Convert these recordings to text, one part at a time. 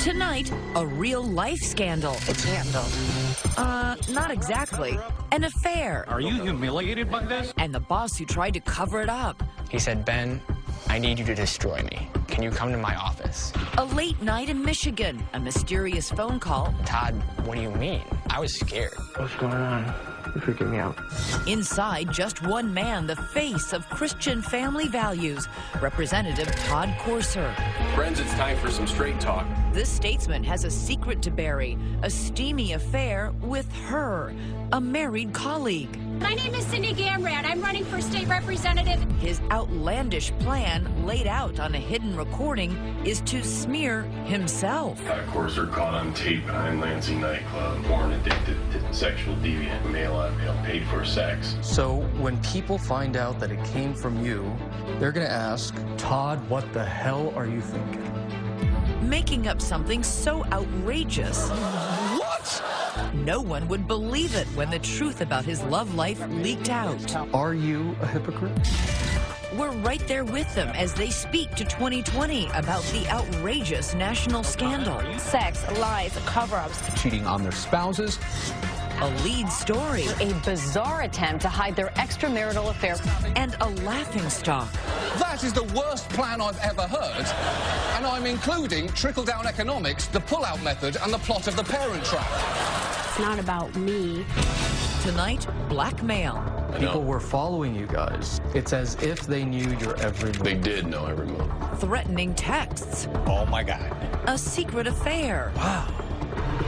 Tonight, a real-life scandal. It's handled. Not exactly. An affair. Are you humiliated by this? And the boss who tried to cover it up. He said, Ben, I need you to destroy me. Can you come to my office? A late night in Michigan. A mysterious phone call. Todd, what do you mean? I was scared. What's going on? You're freaking me out. Inside, just one man, the face of Christian family values, Representative Todd Courser. Friends, it's time for some straight talk. This statesman has a secret to bury, a steamy affair with her, a married colleague. My name is Cindy Gamrat. I'm running for state representative. His outlandish plan, laid out on a hidden recording, is to smear himself. Todd Courser caught on tape behind Lansing nightclub, porn addicted, sexual deviant, male on male, paid for sex. So when people find out that it came from you, they're gonna ask, Todd, what the hell are you thinking? Making up something so outrageous. What? No one would believe it when the truth about his love life leaked out. Are you a hypocrite? We're right there with them as they speak to 2020 about the outrageous national scandal. Sex, lies, cover-ups. Cheating on their spouses. A lead story. A bizarre attempt to hide their extramarital affair. And a laughingstock. That is the worst plan I've ever heard. And I'm including trickle-down economics, the pull-out method, and the plot of The Parent Trap. It's not about me. Tonight, blackmail. People were following you guys. It's as if they knew your every move. They did know every move. Threatening texts. Oh my God. A secret affair. Wow.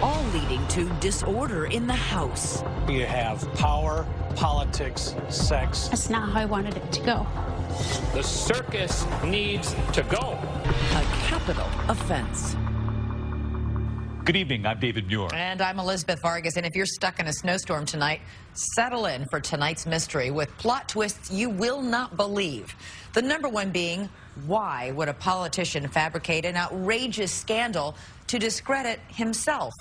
All leading to disorder in the house. You have power, politics, sex. That's not how I wanted it to go. The circus needs to go. A capital offense. Good evening, I'm David Muir. And I'm Elizabeth Vargas, and if you're stuck in a snowstorm tonight, settle in for tonight's mystery with plot twists you will not believe. The number one being, why would a politician fabricate an outrageous scandal to discredit himself?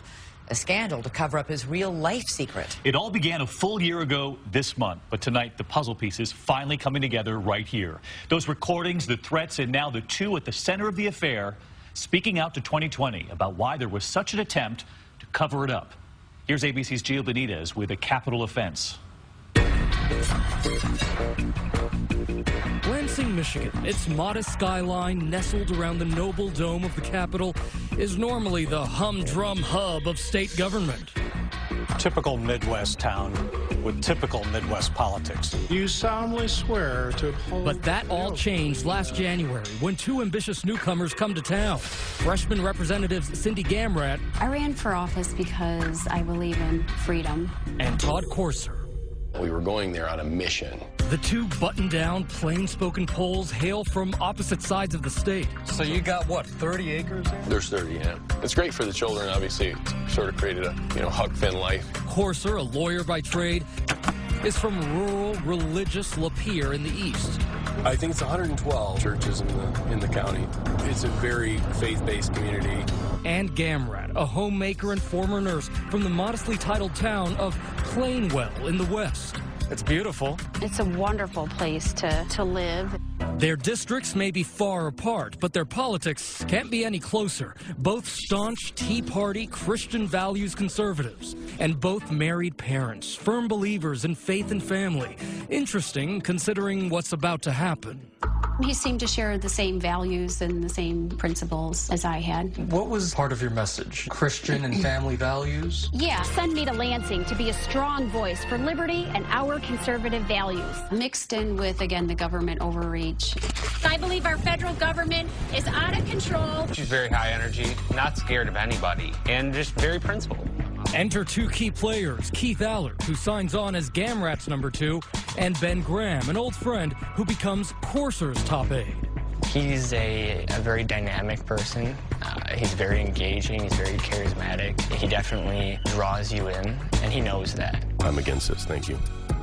A scandal to cover up his real-life secret. It all began a full year ago this month, but tonight the puzzle pieces finally coming together right here. Those recordings, the threats, and now the two at the center of the affair speaking out to 2020 about why there was such an attempt to cover it up. Here's ABC's 𝐃𝐨𝐜𝐿 with a capital offense. Lansing, Michigan, its modest skyline nestled around the noble dome of the Capitol, is normally the humdrum hub of state government. Typical Midwest town with typical Midwest politics. You solemnly swear to uphold... But that all changed last January when two ambitious newcomers come to town. Freshman Representatives Cindy Gamrat. I ran for office because I believe in freedom. And Todd Courser. We were going there on a mission. The two buttoned-down, plain-spoken Poles hail from opposite sides of the state. So you got, what, 30 acres there? There's 30, yeah. It's great for the children, obviously. It sort of created a, Huck Finn life. Courser, a lawyer by trade, is from rural, religious Lapeer in the east. I think it's 112 churches in the county. It's a very faith-based community. And Gamrat, a homemaker and former nurse from the modestly titled town of Plainwell in the west. It's beautiful. It's a wonderful place to live. Their districts may be far apart, but their politics can't be any closer. Both staunch Tea Party Christian values conservatives, and both married parents, firm believers in faith and family. Interesting, considering what's about to happen. He seemed to share the same values and the same principles as I had. What was part of your message? Christian and family values? Yeah, send me to Lansing to be a strong voice for liberty and our conservative values. Mixed in with, again, the government overreach. I believe our federal government is out of control. She's very high energy, not scared of anybody, and just very principled. Enter two key players, 𝐃𝐨𝐿, who signs on as Gamrat's number 2, and Ben Graham, an old friend who becomes Courser's top aide. He's a very dynamic person. He's very engaging. He's very charismatic. He definitely draws you in, and he knows that. I'm against this, thank you.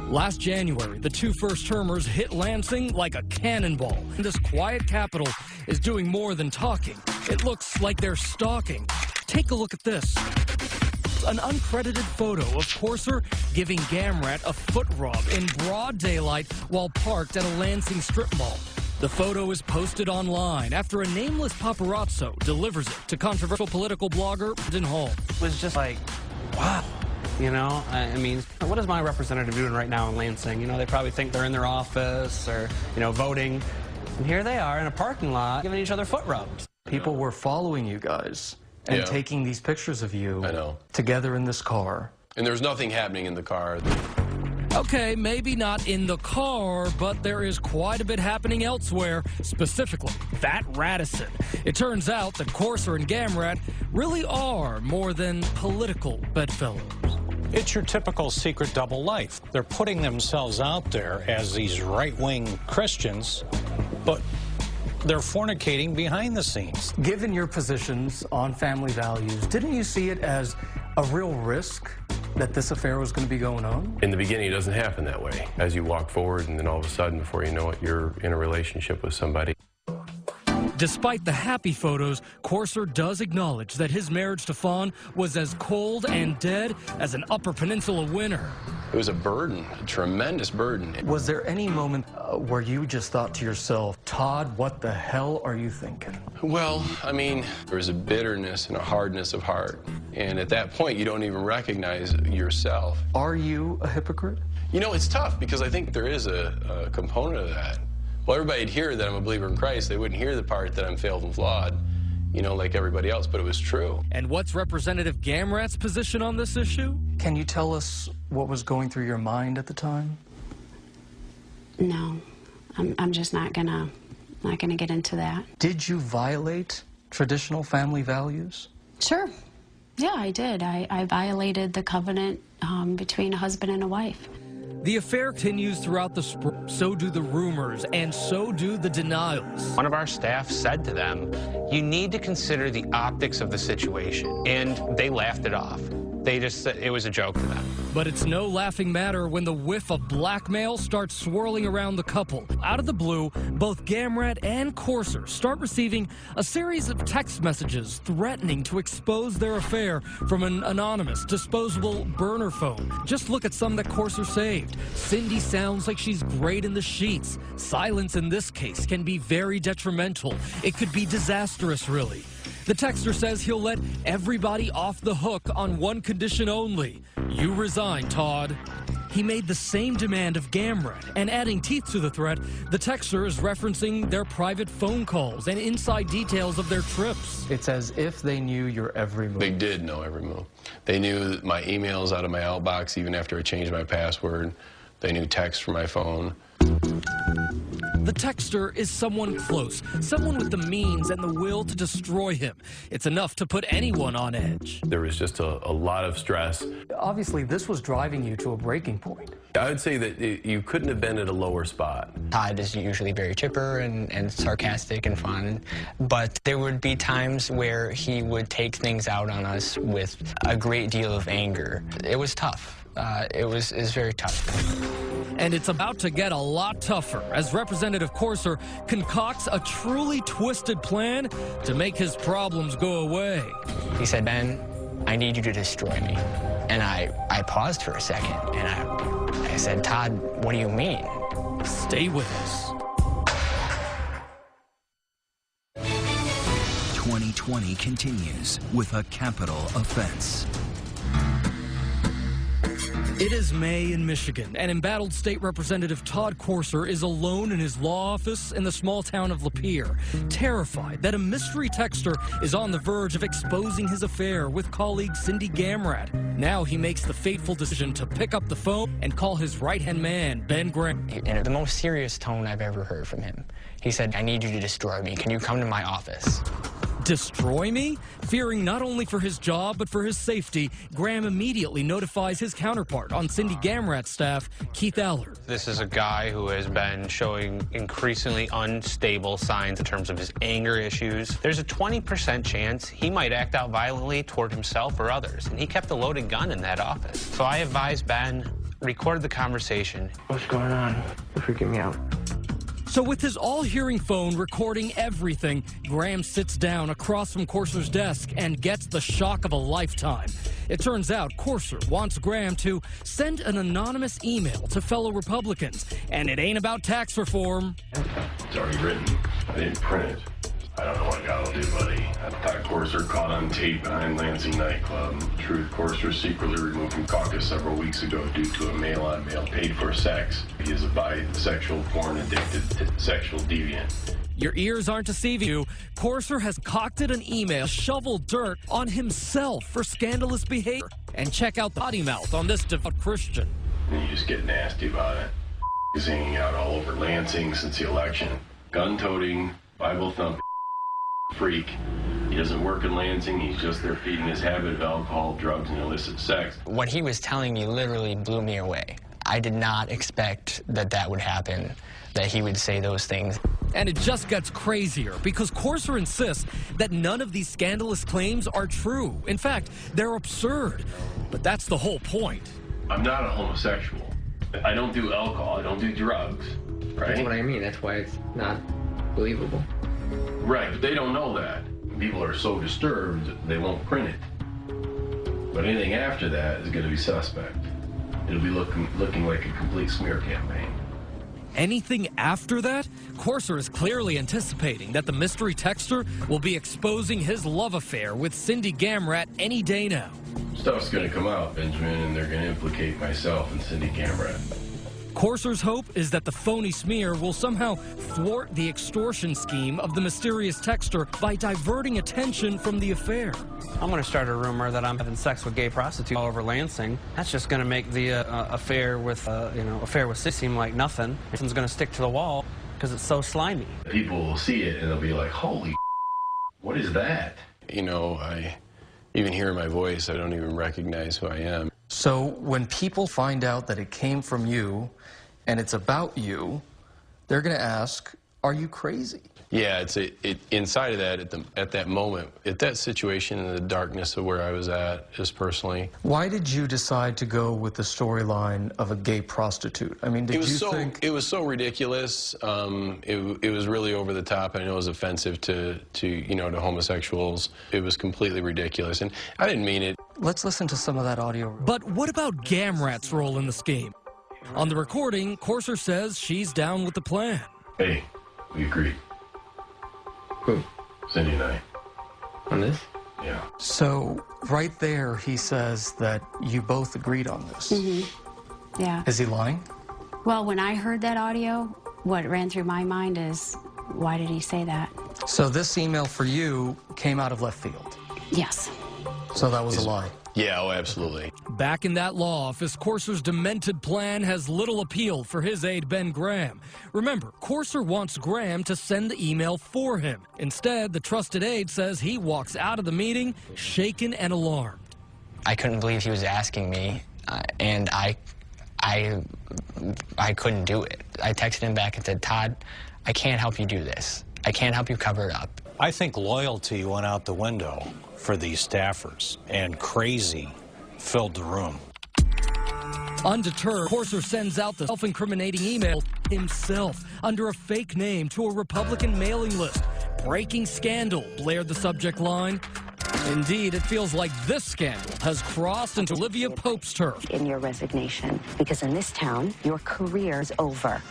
Last January, the two first-termers hit Lansing like a cannonball. This quiet capital is doing more than talking. It looks like they're stalking. Take a look at this. An uncredited photo of Courser giving Gamrat a foot rub in broad daylight while parked at a Lansing strip mall. The photo is posted online after a nameless paparazzo delivers it to controversial political blogger Brendan Hall. It was just like, wow. You know, I mean, what is my representative doing right now in Lansing? You know, they probably think they're in their office or, you know, voting. And here they are in a parking lot giving each other foot rubs. People were following you guys and taking these pictures of you together in this car. And there's nothing happening in the car. Okay, maybe not in the car, but there is quite a bit happening elsewhere, specifically that Radisson. It turns out that Courser and Gamrat really are more than political bedfellows. It's your typical secret double life. They're putting themselves out there as these right-wing Christians, but they're fornicating behind the scenes. Given your positions on family values, didn't you see it as a real risk that this affair was going to be going on? In the beginning, it doesn't happen that way. As you walk forward, and then all of a sudden, before you know it, you're in a relationship with somebody. Despite the happy photos, Courser does acknowledge that his marriage to Fawn was as cold and dead as an Upper Peninsula winter. It was a burden, a tremendous burden. Was there any moment where you just thought to yourself, Todd, what the hell are you thinking? Well, I mean, there was a bitterness and a hardness of heart. And at that point, you don't even recognize yourself. Are you a hypocrite? You know, it's tough because I think there is a component of that. Well, everybody'd hear that I'm a believer in Christ. They wouldn't hear the part that I'm failed and flawed, you know, like everybody else, but it was true. And what's Representative Gamrat's position on this issue? Can you tell us what was going through your mind at the time? No, I'm just not gonna get into that. Did you violate traditional family values? Sure. Yeah, I did. I violated the covenant between a husband and a wife. The affair continues throughout the spring. So do the rumors, and so do the denials. One of our staff said to them, you need to consider the optics of the situation. And they laughed it off. They just said it was a joke to them. But it's no laughing matter when the whiff of blackmail starts swirling around the couple. Out of the blue, both Gamrat and Courser start receiving a series of text messages threatening to expose their affair from an anonymous, disposable burner phone. Just look at some that Courser saved. Cindy sounds like she's great in the sheets. Silence in this case can be very detrimental. It could be disastrous, really. The texter says he'll let everybody off the hook on one condition only. You resign, Todd. He made the same demand of Gamrat, and adding teeth to the threat, the texter is referencing their private phone calls and inside details of their trips. It's as if they knew your every move. They did know every move. They knew my emails out of my outbox even after I changed my password. They knew text from my phone. The texter is someone close, someone with the means and the will to destroy him. It's enough to put anyone on edge. There was just a lot of stress. Obviously, this was driving you to a breaking point. I would say that you couldn't have been at a lower spot. Todd is usually very chipper and sarcastic and fun, but there would be times where he would take things out on us with a great deal of anger. It was tough. It was very tough. And it's about to get a lot tougher as Representative Courser concocts a truly twisted plan to make his problems go away. He said, Ben, I need you to destroy me. And I paused for a second, and I said, Todd, what do you mean? Stay with us. 2020 continues with a capital offense. It is May in Michigan, and embattled State Representative Todd Courser is alone in his law office in the small town of Lapeer, terrified that a mystery texter is on the verge of exposing his affair with colleague Cindy Gamrat. Now he makes the fateful decision to pick up the phone and call his right-hand man, Ben Graham. In the most serious tone I've ever heard from him, he said, I need you to destroy me. Can you come to my office? Destroy me? Fearing not only for his job, but for his safety, Graham immediately notifies his counterpart on Cindy Gamrat's staff, 𝐃𝐨𝐿. This is a guy who has been showing increasingly unstable signs in terms of his anger issues. There's a 20% chance he might act out violently toward himself or others, and he kept a loaded gun in that office. So I advised Ben, record the conversation. What's going on? You're freaking me out. So with his all-hearing phone recording everything, Graham sits down across from Courser's desk and gets the shock of a lifetime. It turns out Courser wants Graham to send an anonymous email to fellow Republicans, and it ain't about tax reform. It's already written. I didn't print it. I don't know what God will do, buddy. Todd Courser caught on tape behind Lansing nightclub. Truth, Courser secretly removed from caucus several weeks ago due to a male-on-male paid-for sex. He is a bisexual, porn-addicted sexual deviant. Your ears aren't deceiving you. Courser has concocted an email, shoveled dirt on himself for scandalous behavior. And check out the potty mouth on this devout Christian. And you just get nasty about it. He's hanging out all over Lansing since the election. Gun-toting, Bible-thumping freak. He doesn't work in Lansing. He's just there feeding his habit of alcohol, drugs, and illicit sex. What he was telling me literally blew me away. I did not expect that that would happen, that he would say those things. And it just gets crazier because Courser insists that none of these scandalous claims are true. In fact, they're absurd. But that's the whole point. I'm not a homosexual. I don't do alcohol. I don't do drugs. Right? That's what I mean. That's why it's not believable. Right, but they don't know that. People are so disturbed, they won't print it. But anything after that is going to be suspect. It'll be looking like a complete smear campaign. Anything after that? Courser is clearly anticipating that the mystery texter will be exposing his love affair with Cindy Gamrat any day now. Stuff's going to come out, Benjamin, and they're going to implicate myself and Cindy Gamrat. Courser's hope is that the phony smear will somehow thwart the extortion scheme of the mysterious texter by diverting attention from the affair. I'm going to start a rumor that I'm having sex with gay prostitutes all over Lansing. That's just going to make the affair with Sis seem like nothing. It's going to stick to the wall because it's so slimy. People will see it and they'll be like, "Holy, what is that?" You know, I even hear my voice, I don't even recognize who I am. So when people find out that it came from you and it's about you, they're going to ask, are you crazy? Yeah, inside of that, at that moment, at that situation in the darkness of where I was at, just personally. Why did you decide to go with the storyline of a gay prostitute? I mean, did you think... It was so ridiculous. It was really over the top. I know it was offensive to homosexuals. It was completely ridiculous, and I didn't mean it. Let's listen to some of that audio. But what about Gamrat's role in this game? On the recording, Courser says she's down with the plan. Hey, we agreed. Who? Cindy and I. On this? Yeah. So right there, he says that you both agreed on this. Mm-hmm. Yeah. Is he lying? Well, when I heard that audio, what ran through my mind is, why did he say that? So this email for you came out of left field? Yes. So that was a lie? Yeah, oh, absolutely. Back in that law office, Courser's demented plan has little appeal for his aide, Ben Graham. Remember, Courser wants Graham to send the email for him. Instead, the trusted aide says he walks out of the meeting shaken and alarmed. I couldn't believe he was asking me, and I couldn't do it. I texted him back and said, Todd, I can't help you do this. I can't help you cover it up. I think loyalty went out the window for these staffers, and crazy filled the room. Undeterred, Courser sends out the self-incriminating email himself under a fake name to a Republican mailing list. Breaking scandal, blared the subject line. Indeed, it feels like this scandal has crossed into Olivia Pope's turf. In your resignation, because in this town, your career's over.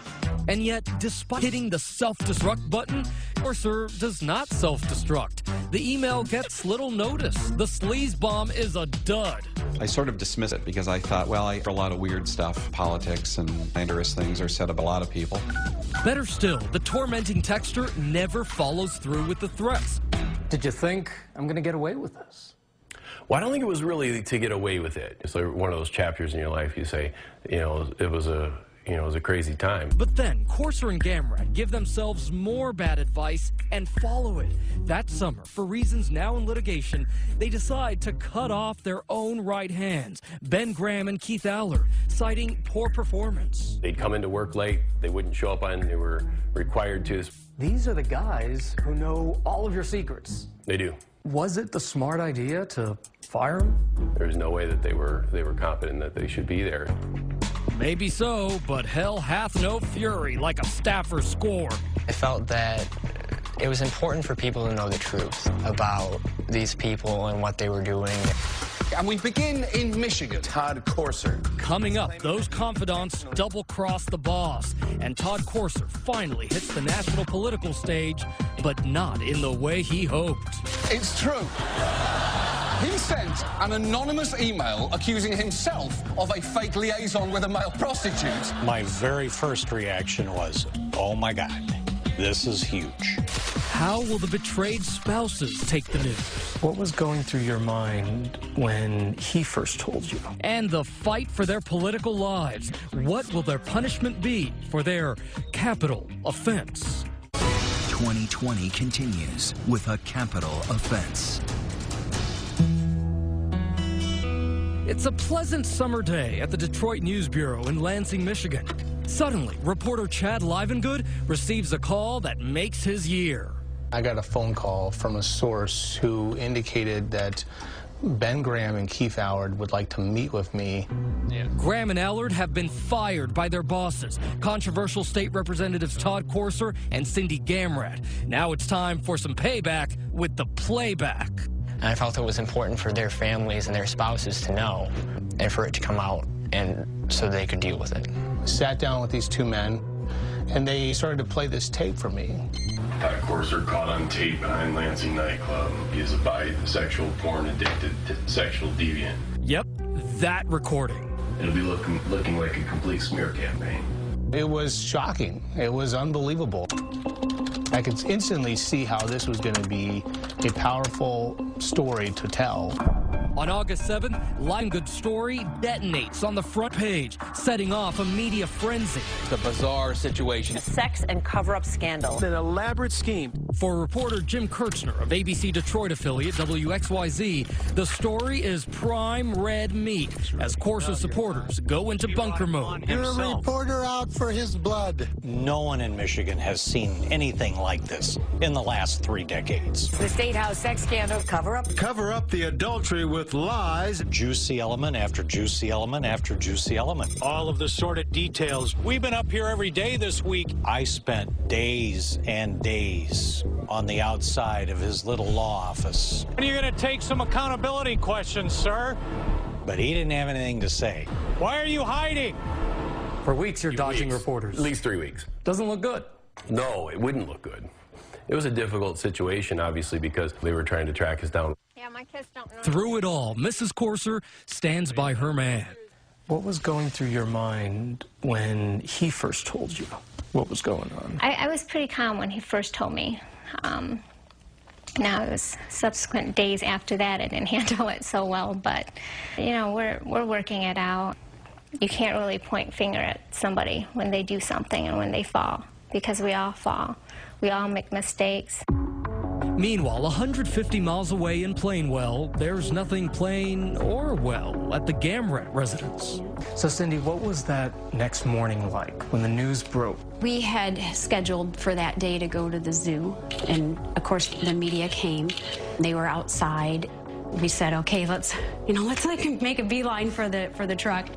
And yet, despite hitting the self-destruct button, Courser does not self-destruct. The email gets little notice. The sleaze bomb is a dud. I sort of dismiss it because I thought, well, I hear a lot of weird stuff. Politics and slanderous things are said of a lot of people. Better still, the tormenting texter never follows through with the threats. Did you think, I'm going to get away with this? Well, I don't think it was really to get away with it. It's like one of those chapters in your life you say, it was a crazy time. But then, Courser and Gamrat give themselves more bad advice and follow it. That summer, for reasons now in litigation, they decide to cut off their own right hands, Ben Graham and Keith Aller, citing poor performance. They'd come into work late. They wouldn't show up they were required to. These are the guys who know all of your secrets. They do. Was it the smart idea to fire them? There's no way that they were competent, that they should be there. Maybe so, but hell hath no fury like a staffer score. I felt that it was important for people to know the truth about these people and what they were doing. And we begin in Michigan. Todd Courser. Coming up, those confidants double-cross the boss, and Todd Courser finally hits the national political stage, but not in the way he hoped. It's true. He sent an anonymous email accusing himself of a fake liaison with a male prostitute. My very first reaction was, oh my God, this is huge. How will the betrayed spouses take the news? What was going through your mind when he first told you? And the fight for their political lives. What will their punishment be for their capital offense? 2020 continues with a capital offense. It's a pleasant summer day at the Detroit News Bureau in Lansing, Michigan. Suddenly, reporter 𝐃𝐨𝐜𝐿 receives a call that makes his year. I got a phone call from a source who indicated that Ben Graham and Keith Allard would like to meet with me. Graham and Allard have been fired by their bosses, controversial state representatives Todd Courser and 𝐶𝐭 Gamrat. Now it's time for some payback with the playback. And I felt it was important for their families and their spouses to know, and for it to come out, and so they could deal with it. Sat down with these two men, and they started to play this tape for me. Todd Courser caught on tape behind Lansing nightclub. He is a bisexual, porn-addicted, sexual deviant. Yep, that recording. It'll be looking like a complete smear campaign. It was shocking. It was unbelievable. I could instantly see how this was going to be a powerful story to tell. On August 7th, 𝐶𝐭 story detonates on the front page, setting off a media frenzy. The bizarre situation. A sex and cover-up scandal. An elaborate scheme. For reporter Jim Kirchner of ABC Detroit affiliate WXYZ, the story is prime red meat as Courser supporters go into bunker mode. You're a reporter out for his blood. No one in Michigan has seen anything like this in the last 3 decades. The State House sex scandal cover-up. Cover up the adultery with lies. Juicy element after juicy element after juicy element. All of the sordid details. We've been up here every day this week. I spent days and days on the outside of his little law office. When are you going to take some accountability questions, sir? But he didn't have anything to say. Why are you hiding? For weeks, you're dodging reporters. At least 3 weeks. Doesn't look good. No, it wouldn't look good. It was a difficult situation, obviously, because they were trying to track us down. Yeah, my kids don't know. Through it all, Mrs. Courser stands by her man. What was going through your mind when he first told you what was going on? I was pretty calm when he first told me. Now, it was subsequent days after that, I didn't handle it so well, but, you know, we're working it out. You can't really point finger at somebody when they do something and when they fall, because we all fall. We all make mistakes. Meanwhile, 150 miles away in Plainwell, there's nothing plain or well at the Gamrat residence. So, 𝐶𝐭, what was that next morning like when the news broke? We had scheduled for that day to go to the zoo, and of course the media came. They were outside. We said, okay, let's like make a beeline for the truck.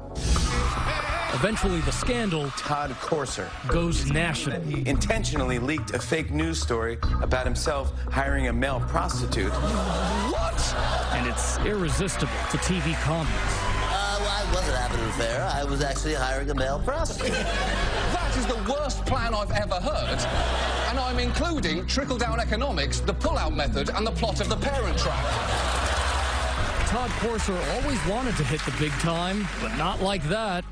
Eventually, the scandal, Todd Courser, goes national. He intentionally leaked a fake news story about himself hiring a male prostitute. What? And it's irresistible to TV comments. I wasn't having an affair. I was actually hiring a male prostitute. That is the worst plan I've ever heard. And I'm including trickle-down economics, the pull-out method, and the plot of The Parent Trap. Todd Courser always wanted to hit the big time, but not like that.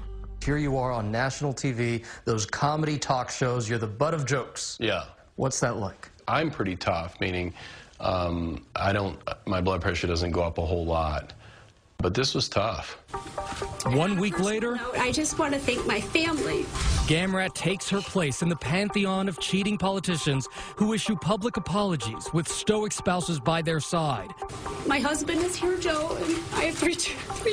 Here you are on national TV, those comedy talk shows, you're the butt of jokes. Yeah. What's that like? I'm pretty tough, meaning my blood pressure doesn't go up a whole lot. But this was tough. 1 week later, I just want to thank my family. Gamrat takes her place in the pantheon of cheating politicians who issue public apologies with stoic spouses by their side. My husband is here, Joe, and I have three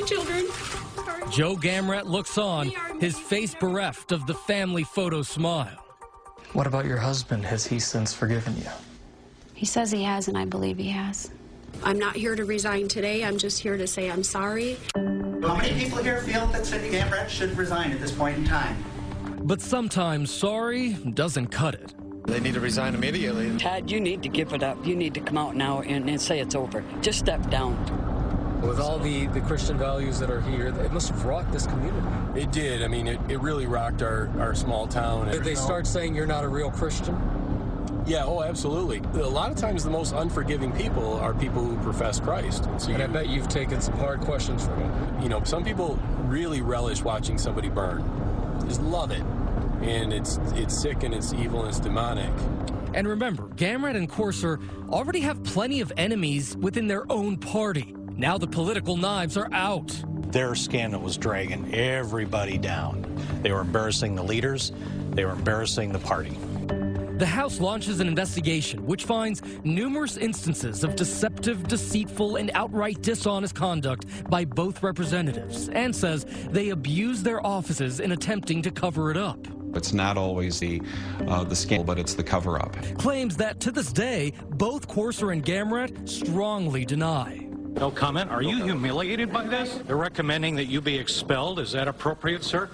children. Sorry. Joe Gamrat looks on, his face bereft of the family photo smile. What about your husband? Has he since forgiven you? He says he has, and I believe he has. I'm not here to resign today. I'm just here to say I'm sorry. How many people here feel that 𝐶𝐭 Gamrat should resign at this point in time? But sometimes sorry doesn't cut it. They need to resign immediately. Todd, you need to give it up. You need to come out now and say it's over. Just step down. With all the Christian values that are here, it must have rocked this community. It did. I mean, it really rocked our small town. Did they start saying you're not a real Christian? Yeah, oh, absolutely. A lot of times the most unforgiving people are people who profess Christ. So and I bet you've taken some hard questions from them. You know, some people really relish watching somebody burn. Just love it. And it's sick and it's evil and it's demonic. And remember, Gamrat and Courser already have plenty of enemies within their own party. Now the political knives are out. Their scandal was dragging everybody down. They were embarrassing the leaders. They were embarrassing the party. The House launches an investigation which finds numerous instances of deceptive, deceitful, and outright dishonest conduct by both representatives and says they abused their offices in attempting to cover it up. It's not always the scandal, but it's the cover-up. Claims that to this day, both Courser and Gamrat strongly deny. No comment. Are you humiliated by this? They're recommending that you be expelled. Is that appropriate, sir?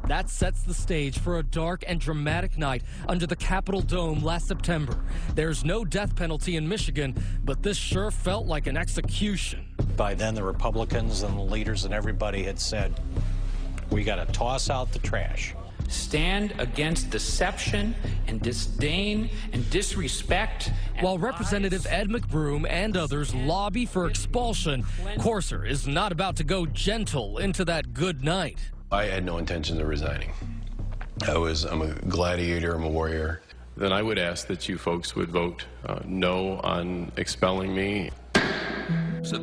That sets the stage for a dark and dramatic night under the Capitol Dome last September. There's no death penalty in Michigan, but this sure felt like an execution. By then, the Republicans and the leaders and everybody had said, we got to toss out the trash. Stand against deception and disdain and disrespect. And while Representative Ed McBroom and others lobby for expulsion, Courser is not about to go gentle into that good night. I had no intention of resigning. I'm a gladiator, I'm a warrior. Then I would ask that you folks would vote no on expelling me.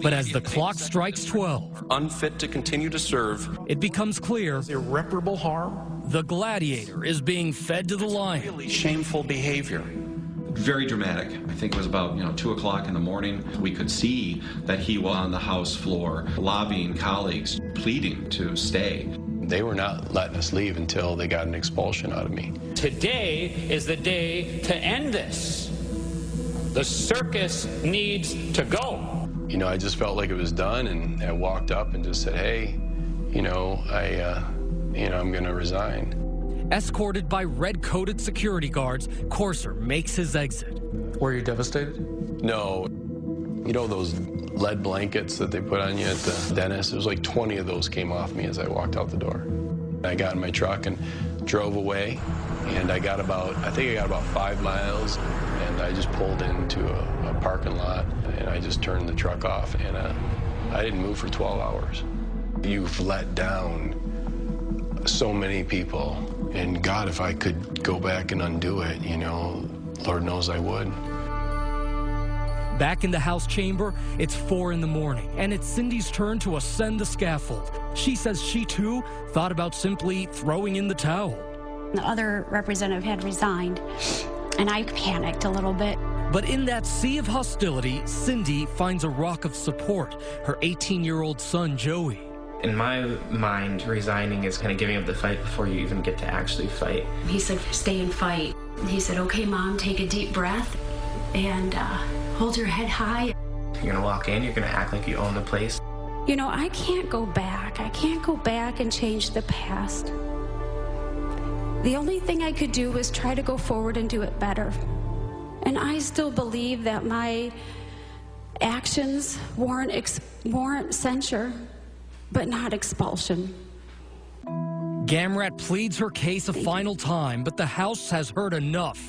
But as the clock strikes 12, unfit to continue to serve, it becomes clear irreparable harm. The gladiator is being fed to the lion. Really shameful behavior. Very dramatic. I think it was about 2 o'clock in the morning. We could see that he was on the House floor lobbying colleagues, pleading to stay. They were not letting us leave until they got an expulsion out of me. Today is the day to end this. The circus needs to go. You know, I just felt like it was done, and I walked up and just said, hey, I'm going to resign. Escorted by red-coated security guards, Courser makes his exit. Were you devastated? No. You know those lead blankets that they put on you at the dentist? It was like 20 of those came off me as I walked out the door. I got in my truck and drove away, and I think I got about 5 miles, and I just pulled into a parking lot, and I just turned the truck off, and I didn't move for 12 hours. You've let down so many people, and God, if I could go back and undo it, Lord knows I would. Back in the House chamber, it's 4 in the morning, and it's Cindy's turn to ascend the scaffold. She says she, too, thought about simply throwing in the towel. The other representative had resigned, and I panicked a little bit. But in that sea of hostility, Cindy finds a rock of support, her 18-year-old son, Joey. In my mind, resigning is kind of giving up the fight before you even get to actually fight. He said, stay and fight. He said, okay, Mom, take a deep breath and hold your head high. You're going to walk in, you're going to act like you own the place. I can't go back. I can't go back and change the past. The only thing I could do was try to go forward and do it better. And I still believe that my actions warrant censure, but not expulsion. Gamrat pleads her case a final time, but the House has heard enough.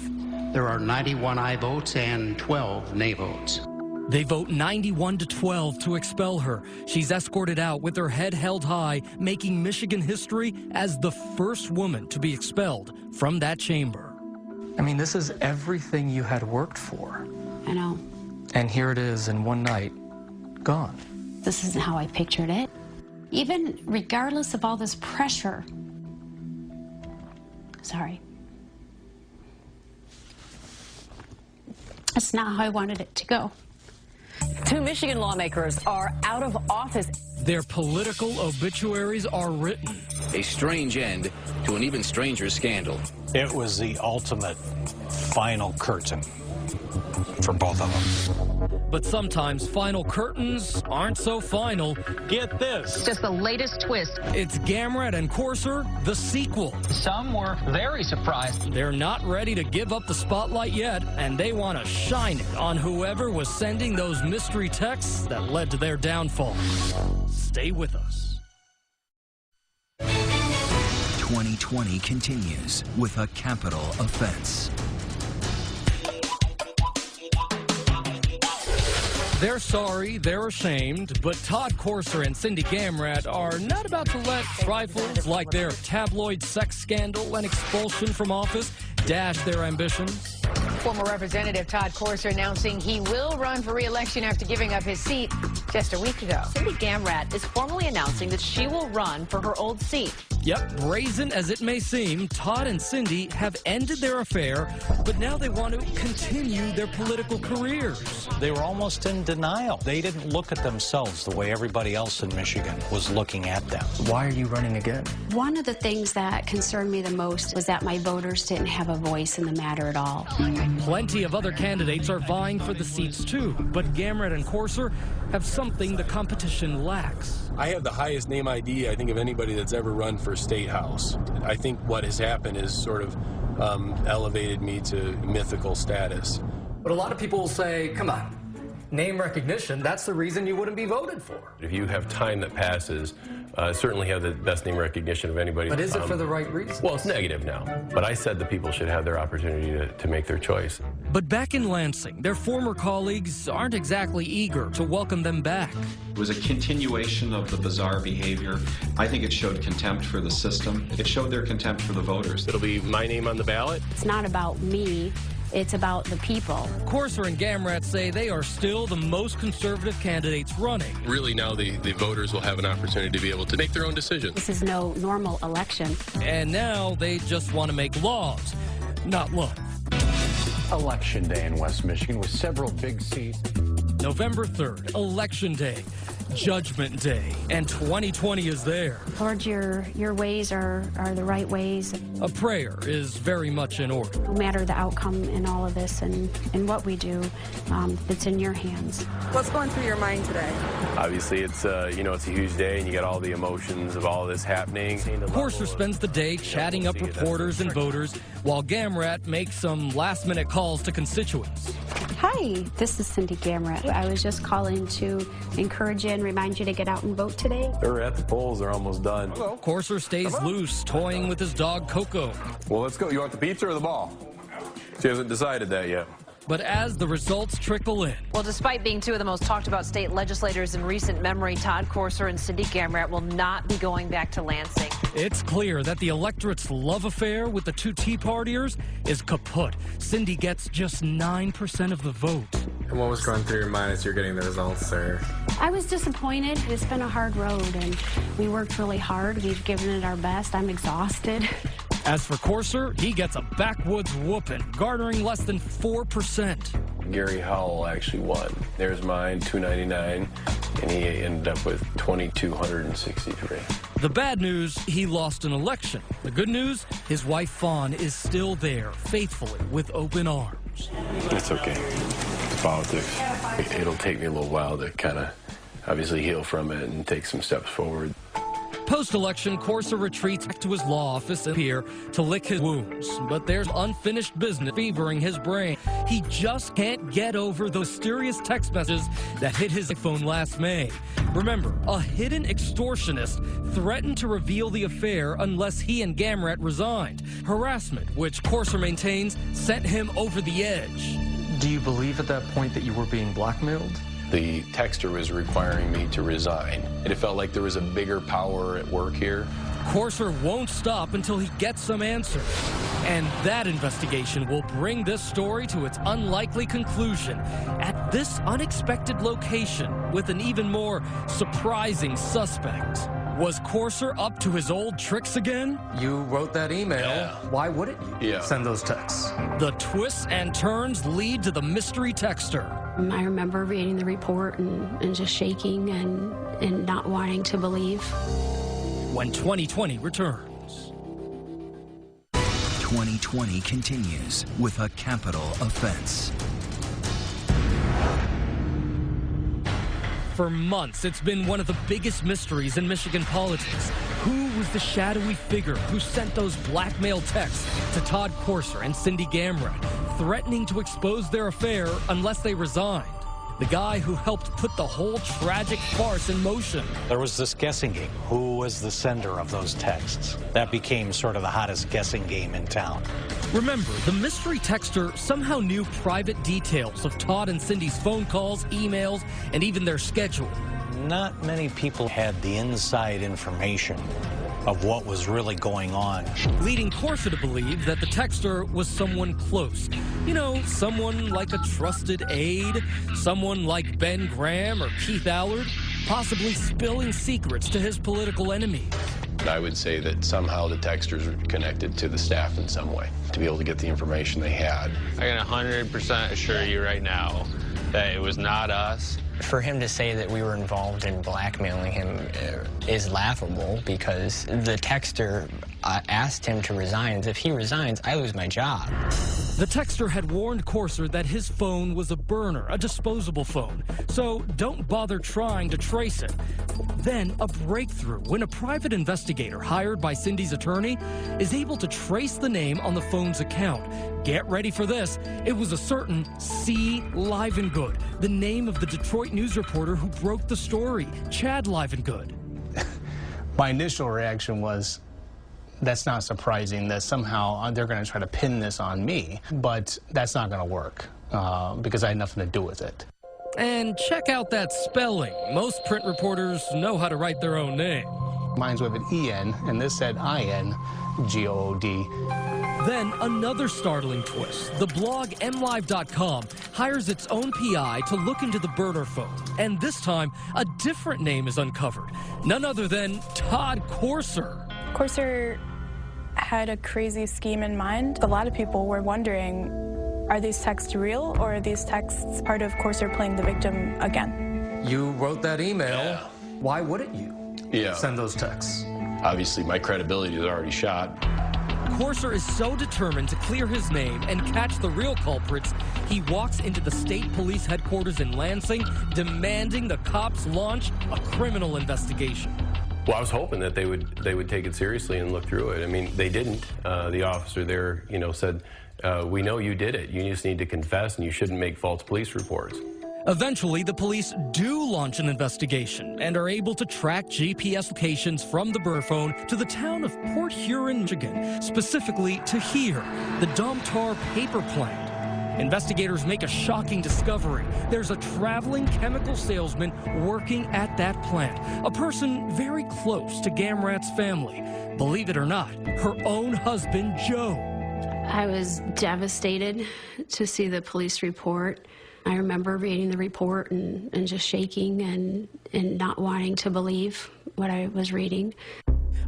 There are 91 aye votes and 12 nay votes. They vote 91-12 to expel her. She's escorted out with her head held high, making Michigan history as the first woman to be expelled from that chamber. I mean, this is everything you had worked for. I know. And here it is in one night, gone. This isn't how I pictured it. Even regardless of all this pressure. Sorry. That's not how I wanted it to go. 2 Michigan lawmakers are out of office. Their political obituaries are written. A strange end to an even stranger scandal. It was the ultimate final curtain. for both of them. But sometimes final curtains aren't so final. Get this. It's just the latest twist. It's Gamrat and Courser, the sequel. Some were very surprised. They're not ready to give up the spotlight yet, and they want to shine it on whoever was sending those mystery texts that led to their downfall. Stay with us. 2020 continues with a capital offense. They're sorry, they're ashamed, but Todd Courser and Cindy Gamrat are not about to let trifles like their tabloid sex scandal and expulsion from office dash their ambitions. Former Representative Todd Courser announcing he will run for re-election after giving up his seat just a week ago. Cindy Gamrat is formally announcing that she will run for her old seat. Yep, brazen as it may seem, Todd and Cindy have ended their affair, but now they want to continue their political careers. They were almost in denial. They didn't look at themselves the way everybody else in Michigan was looking at them. Why are you running again? One of the things that concerned me the most was that my voters didn't have a voice in the matter at all. Plenty of other candidates are vying for the seats too, but Gamrat and Courser have something the competition lacks. I have the highest name ID, I think, of anybody that's ever run for State House. I think what has happened is sort of elevated me to mythical status. But a lot of people will say, come on, name recognition, that's the reason you wouldn't be voted for. If you have time that passes, certainly have the best name recognition of anybody. But is it for the right reason? Well, it's negative now. But I said that people should have their opportunity to make their choice. But back in Lansing, their former colleagues aren't exactly eager to welcome them back. It was a continuation of the bizarre behavior. I think it showed contempt for the system. It showed their contempt for the voters. It'll be my name on the ballot. It's not about me. It's about the people. Courser and Gamrat say they are still the most conservative candidates running. Really now the voters will have an opportunity to be able to make their own decisions. This is no normal election. And now they just want to make laws, not love. Election day in West Michigan with several big seats. November 3rd, Election Day, Judgment Day, and 2020 is there. Lord, your ways are the right ways. A prayer is very much in order. No matter the outcome in all of this and what we do, it's in your hands. What's going through your mind today? Obviously, it's it's a huge day, and you got all the emotions of all this happening. Courser spends the day chatting up reporters and voters, while Gamrat makes some last-minute calls to constituents. Hi, this is Cindy Gamrat. I was just calling to encourage you and remind you to get out and vote today. They're at the polls. They're almost done. Hello. Courser stays loose, toying with his dog, Coco. Well, let's go. You want the pizza or the ball? She hasn't decided that yet. But as the results trickle in... Well, despite being two of the most talked about state legislators in recent memory, Todd Courser and Cindy Gamrat will not be going back to Lansing. It's clear that the electorate's love affair with the two Tea Partiers is kaput. Cindy gets just 9% of the vote. And what was going through your mind as you're getting the results, sir? I was disappointed. It's been a hard road, and we worked really hard. We've given it our best. I'm exhausted. As for Courser, he gets a backwoods whooping, garnering less than 4%. Gary Howell actually won. There's mine, $299, and he ended up with 2,263. The bad news, he lost an election. The good news, his wife Fawn is still there, faithfully, with open arms. It's okay. It's politics. It'll take me a little while to kind of obviously heal from it and take some steps forward. Post-election, Courser retreats back to his law office here to lick his wounds. But there's unfinished business fevering his brain. He just can't get over those mysterious text messages that hit his iPhone last May. Remember, a hidden extortionist threatened to reveal the affair unless he and Gamrat resigned. Harassment, which Courser maintains, sent him over the edge. Do you believe at that point that you were being blackmailed? The texter was requiring me to resign. It felt like there was a bigger power at work here. Courser won't stop until he gets some answers. And that investigation will bring this story to its unlikely conclusion at this unexpected location with an even more surprising suspect. Was Courser up to his old tricks again? You wrote that email. Yeah. Why wouldn't you send those texts? The twists and turns lead to the mystery texter. I remember reading the report and just shaking and not wanting to believe. When 2020 returns. 2020 continues with a capital offense. For months, it's been one of the biggest mysteries in Michigan politics. Who was the shadowy figure who sent those blackmail texts to Todd Courser and Cindy Gamrat, threatening to expose their affair unless they resigned? The guy who helped put the whole tragic farce in motion. There was this guessing game. Who was the sender of those texts? That became sort of the hottest guessing game in town. Remember, the mystery texter somehow knew private details of Todd and Cindy's phone calls, emails, and even their schedule. Not many people had the inside information of what was really going on, leading Courser to believe that the texter was someone close. You know, someone like a trusted aide, someone like Ben Graham or Keith Allard, possibly spilling secrets to his political enemy. I would say that somehow the texters are connected to the staff in some way to be able to get the information they had. I can 100% assure you right now that it was not us. For him to say that we were involved in blackmailing him is laughable, because the texter asked him to resign. If he resigns, I lose my job. The texter had warned Courser that his phone was a burner, a disposable phone, so don't bother trying to trace it. Then a breakthrough when a private investigator hired by Cindy's attorney is able to trace the name on the phone's account. Get ready for this. It was a certain 𝐃𝐨𝐜𝐿𝐮𝐦𝐞𝐧𝐭, the name of the Detroit news reporter who broke the story, Chad 𝐿ivengood. My initial reaction was, that's not surprising that somehow they're going to try to pin this on me, but that's not going to work because I had nothing to do with it. And check out that spelling. Most print reporters know how to write their own name. Mine's with an E-N, and this said I-N-G-O-O-D. Then another startling twist. The blog MLive.com hires its own PI to look into the burner phone. And this time, a different name is uncovered. None other than Todd Courser. Courser had a crazy scheme in mind. A lot of people were wondering, are these texts real, or are these texts part of Courser playing the victim again? You wrote that email. Why wouldn't you send those texts? Obviously, my credibility is already shot. Courser is so determined to clear his name and catch the real culprits, he walks into the state police headquarters in Lansing, demanding the cops launch a criminal investigation. Well, I was hoping that they would take it seriously and look through it. I mean, they didn't. The officer there, said, we know you did it. You just need to confess, and you shouldn't make false police reports. Eventually, the police do launch an investigation and are able to track GPS locations from the burner phone to the town of Port Huron, Michigan, specifically to here, the Domtar paper plant. Investigators make a shocking discovery. There's a traveling chemical salesman working at that plant, a person very close to Gamrat's family. Believe it or not, her own husband, Joe. I was devastated to see the police report. I remember reading the report and just shaking and not wanting to believe what I was reading.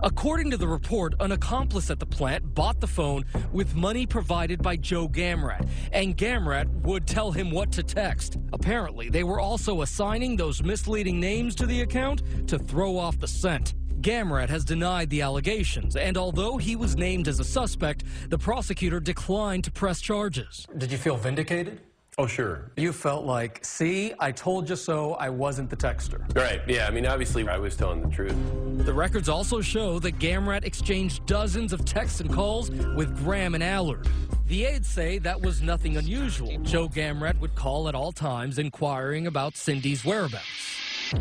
According to the report, an accomplice at the plant bought the phone with money provided by Joe Gamrat, and Gamrat would tell him what to text. Apparently, they were also assigning those misleading names to the account to throw off the scent. Gamrat has denied the allegations, and although he was named as a suspect, the prosecutor declined to press charges. Did you feel vindicated? Oh, sure. You felt like, see, I told you so, I wasn't the texter. Right, yeah, I mean, obviously, I was telling the truth. The records also show that Gamrat exchanged dozens of texts and calls with Graham and Allard. The aides say that was nothing unusual. Joe Gamrat would call at all times inquiring about Cindy's whereabouts.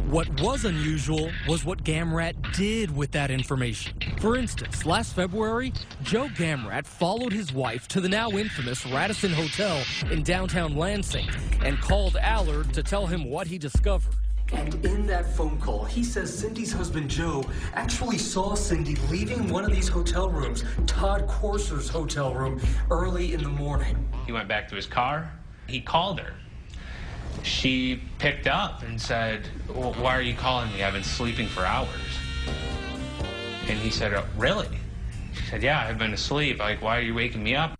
What was unusual was what Gamrat did with that information. For instance, last February, Joe Gamrat followed his wife to the now infamous Radisson Hotel in downtown Lansing and called Allard to tell him what he discovered. And in that phone call, he says Cindy's husband, Joe, actually saw Cindy leaving one of these hotel rooms, Todd Courser's hotel room, early in the morning. He went back to his car. He called her. She picked up and said, well, why are you calling me? I've been sleeping for hours. And he said, oh, really? She said, yeah, I've been asleep. Like, why are you waking me up?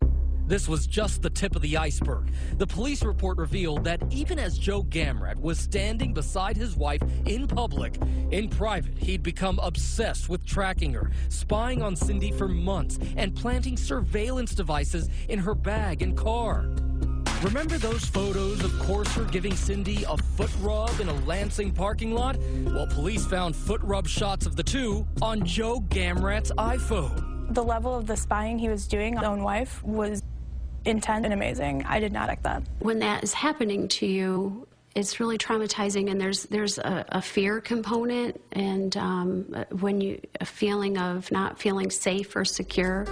This was just the tip of the iceberg. The police report revealed that even as Joe Gamrat was standing beside his wife in public, in private, he'd become obsessed with tracking her, spying on Cindy for months, and planting surveillance devices in her bag and car. Remember those photos of Courser giving Cindy a foot rub in a Lansing parking lot? Well, police found foot rub shots of the two on Joe Gamrat's iPhone. The level of the spying he was doing on his own wife was intense and amazing. I did not like that. When that is happening to you, it's really traumatizing, and there's a fear component, and a feeling of not feeling safe or secure.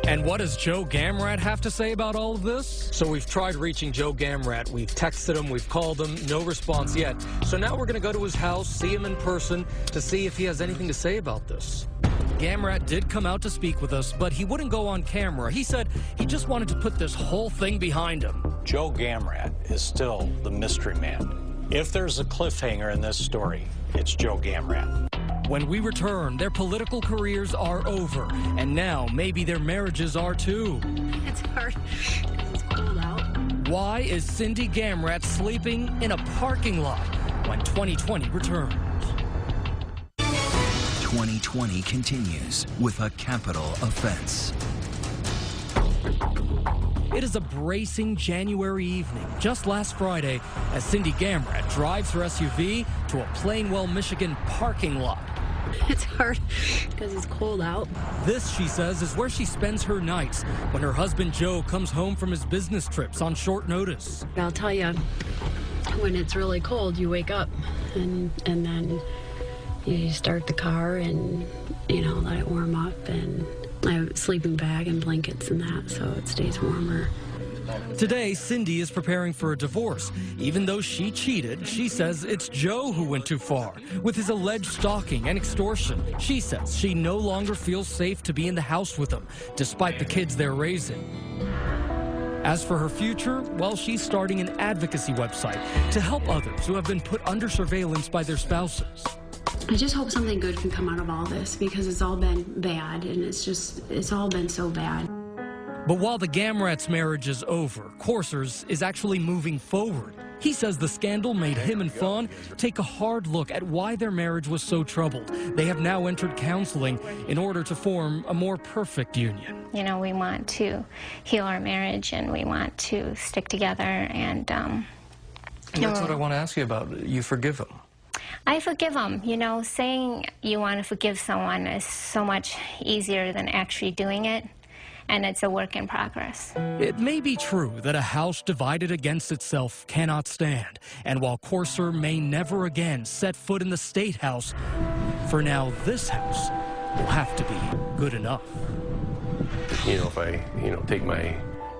And what does Joe Gamrat have to say about all of this? So we've tried reaching Joe Gamrat. We've texted him, we've called him, no response yet. So now we're going to go to his house, see him in person, to see if he has anything to say about this. Gamrat did come out to speak with us, but he wouldn't go on camera. He said he just wanted to put this whole thing behind him. Joe Gamrat is still the mystery man. If there's a cliffhanger in this story, it's Joe Gamrat. When we return, their political careers are over, and now maybe their marriages are too. It's hard. It's cold out. Why is Cindy Gamrat sleeping in a parking lot when 2020 returns? 2020 continues with a capital offense. It is a bracing January evening, just last Friday, as Cindy Gamrat drives her SUV to a Plainwell, Michigan parking lot. It's hard because it's cold out. This, she says, is where she spends her nights when her husband Joe comes home from his business trips on short notice. I'll tell you, when it's really cold, you wake up and then you start the car and, let it warm up, and I have a sleeping bag and blankets and that, so it stays warmer. Today, Cindy is preparing for a divorce. Even though she cheated, she says it's Joe who went too far with his alleged stalking and extortion. She says she no longer feels safe to be in the house with him, despite the kids they're raising. As for her future, well, she's starting an advocacy website to help others who have been put under surveillance by their spouses. I just hope something good can come out of all this, because it's all been bad, and it's all been so bad. But while the Gamrat's marriage is over, Courser's is actually moving forward. He says the scandal made him and Fawn take a hard look at why their marriage was so troubled. They have now entered counseling in order to form a more perfect union. We want to heal our marriage, and we want to stick together, and that's what I want to ask you about. You forgive him. I forgive him. Saying you want to forgive someone is so much easier than actually doing it. And it's a work in progress. It may be true that a house divided against itself cannot stand. And while Courser may never again set foot in the State House, for now this house will have to be good enough. If I,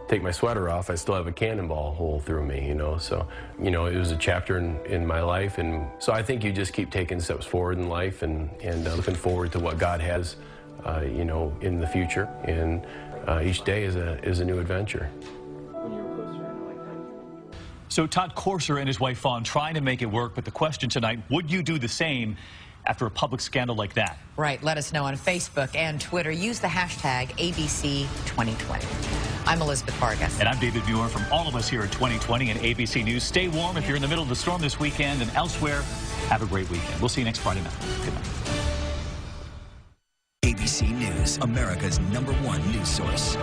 take my sweater off, I still have a cannonball hole through me, So, it was a chapter in my life. And so I think you just keep taking steps forward in life and looking forward to what God has, in the future. And each day is a new adventure. So Todd Courser and his wife Fawn trying to make it work, but the question tonight, would you do the same after a public scandal like that? Right. Let us know on Facebook and Twitter. Use the hashtag ABC2020. I'm Elizabeth Vargas. And I'm David Muir. From all of us here at 2020 and ABC News, stay warm if you're in the middle of the storm this weekend, and elsewhere, have a great weekend. We'll see you next Friday night. Good night. ABC News, America's #1 news source.